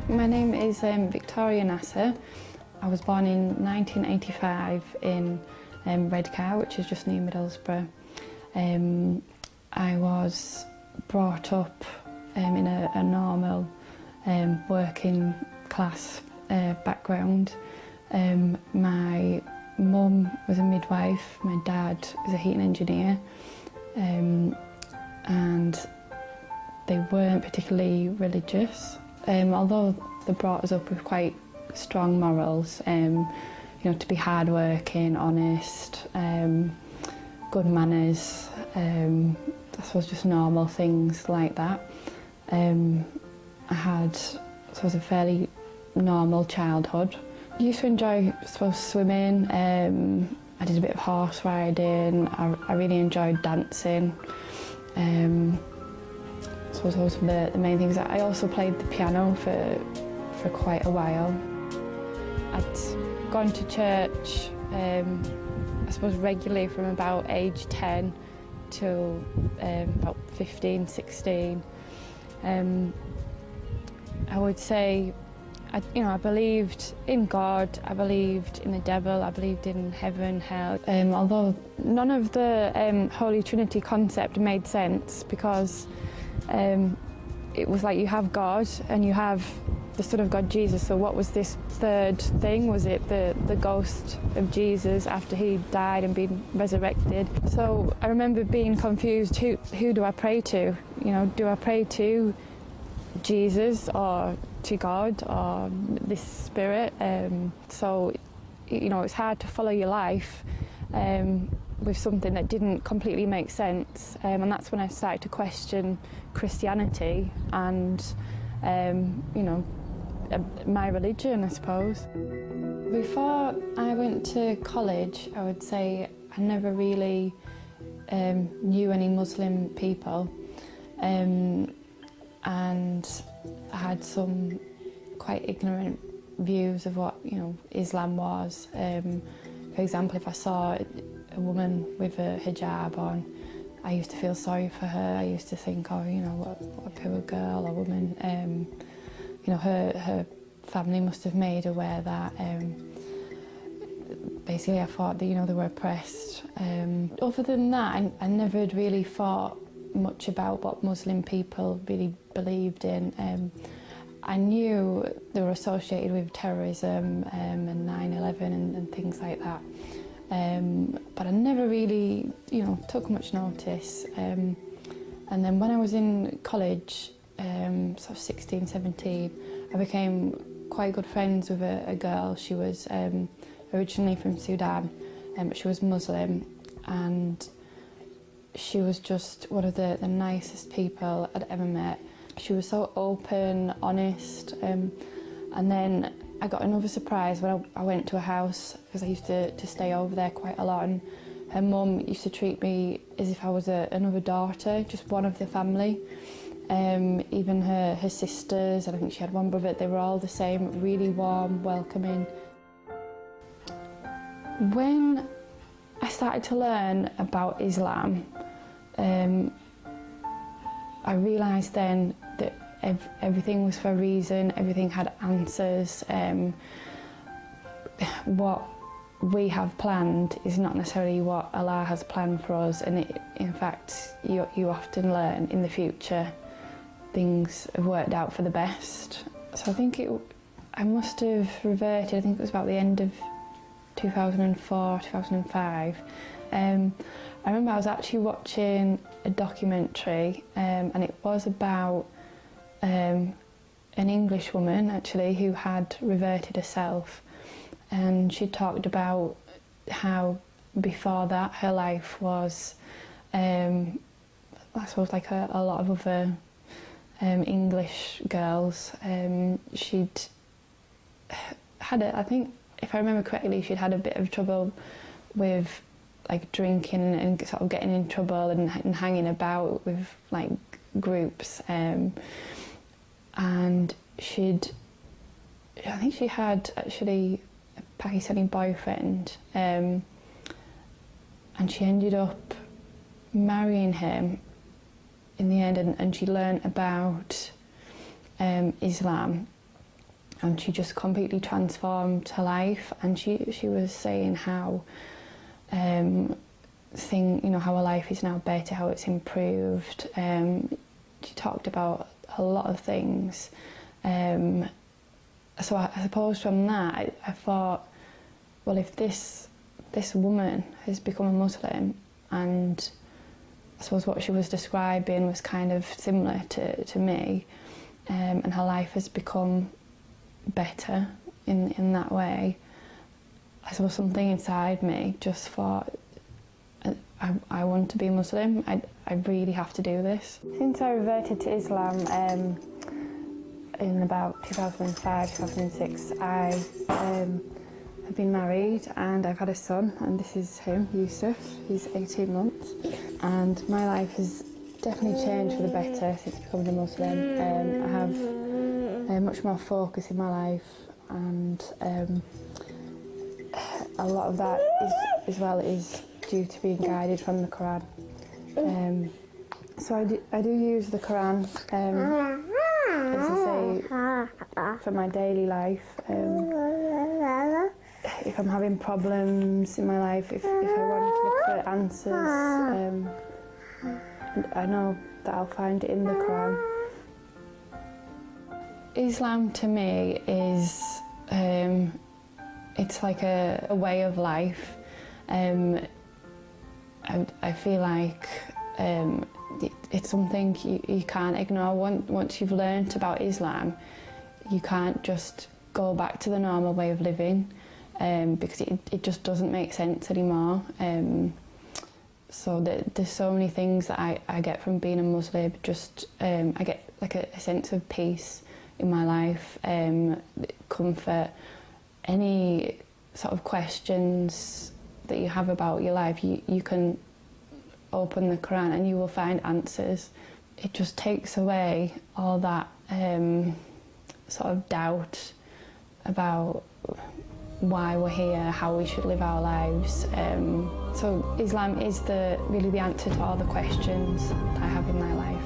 My name is Vicky Nasr. I was born in 1985 in Redcar, which is just near Middlesbrough. I was brought up in a normal working class background. My mum was a midwife, my dad was a heating engineer, and they weren't particularly religious. Although they brought us up with quite strong morals, you know, to be hard-working, honest, good manners, I suppose just normal things like that. I had, I suppose, a fairly normal childhood. I used to enjoy, I suppose, swimming. I did a bit of horse riding. I really enjoyed dancing. So those were the main things. I also played the piano for quite a while. I'd gone to church, I suppose, regularly from about age 10 till about 15, 16. I would say, I believed in God, I believed in the devil, I believed in heaven, hell. Although none of the Holy Trinity concept made sense, because it was like you have God and you have the Son of God, Jesus, so what was this third thing? Was it the ghost of Jesus after he died and been resurrected? So I remember being confused, who do I pray to? You know, do I pray to Jesus or to God or this spirit? So, you know, it's hard to follow your life with something that didn't completely make sense, and that's when I started to question Christianity and, you know, my religion, I suppose. Before I went to college, I would say I never really knew any Muslim people, and I had some quite ignorant views of what, you know, Islam was. For example, if I saw a woman with a hijab on, I used to feel sorry for her. I used to think, oh, you know, what a poor girl or woman. You know, her family must have made her wear that. Basically, I thought that, you know, they were oppressed. Other than that, I never had really thought much about what Muslim people really believed in. I knew they were associated with terrorism and 9/11 and things like that. But I never really, you know, took much notice. And then when I was in college, sort of 16, 17, I became quite good friends with a girl. She was originally from Sudan, but she was Muslim, and she was just one of the nicest people I'd ever met. She was so open, honest, and then I got another surprise when I went to a house, because I used to stay over there quite a lot, and her mum used to treat me as if I was another daughter, just one of the family. Even her sisters, and I think she had one brother, they were all the same, really warm, welcoming. When I started to learn about Islam, I realised then that everything was for a reason, everything had answers. What we have planned is not necessarily what Allah has planned for us, and in fact, you often learn in the future things have worked out for the best. So I think I must have reverted, I think it was about the end of 2004, 2005. I remember I was actually watching a documentary, and it was about an English woman actually who had reverted herself, and she talked about how before that her life was, I suppose, like a lot of other English girls. She'd had I think, if I remember correctly, she'd had a bit of trouble with like drinking and sort of getting in trouble and hanging about with like groups, and I think she had actually a Pakistani boyfriend, and she ended up marrying him in the end, and she learnt about Islam, and she just completely transformed her life. And she was saying how how her life is now better, how it's improved. She talked about a lot of things. So I suppose from that I thought, well, if this woman has become a Muslim, and I suppose what she was describing was kind of similar to me, and her life has become better in that way, I suppose something inside me just thought, I want to be Muslim. I really have to do this. Since I reverted to Islam in about 2005, 2006, I have been married and I've had a son, and this is him, Yusuf. He's 18 months, and my life has definitely changed for the better since becoming a Muslim. I have much more focus in my life, and a lot of that is due to being guided from the Quran. So I do use the Quran, as I say, for my daily life. If I'm having problems in my life, if I want to look for answers, I know that I'll find it in the Quran. Islam to me is, it's like a way of life. I feel like it's something you can't ignore. Once you've learnt about Islam, you can't just go back to the normal way of living, because it just doesn't make sense anymore. So there's so many things that I get from being a Muslim. I get like a sense of peace in my life, comfort. Any sort of questions that you have about your life, you can open the Quran and you will find answers. It just takes away all that sort of doubt about why we're here, how we should live our lives. So Islam is really the answer to all the questions that I have in my life.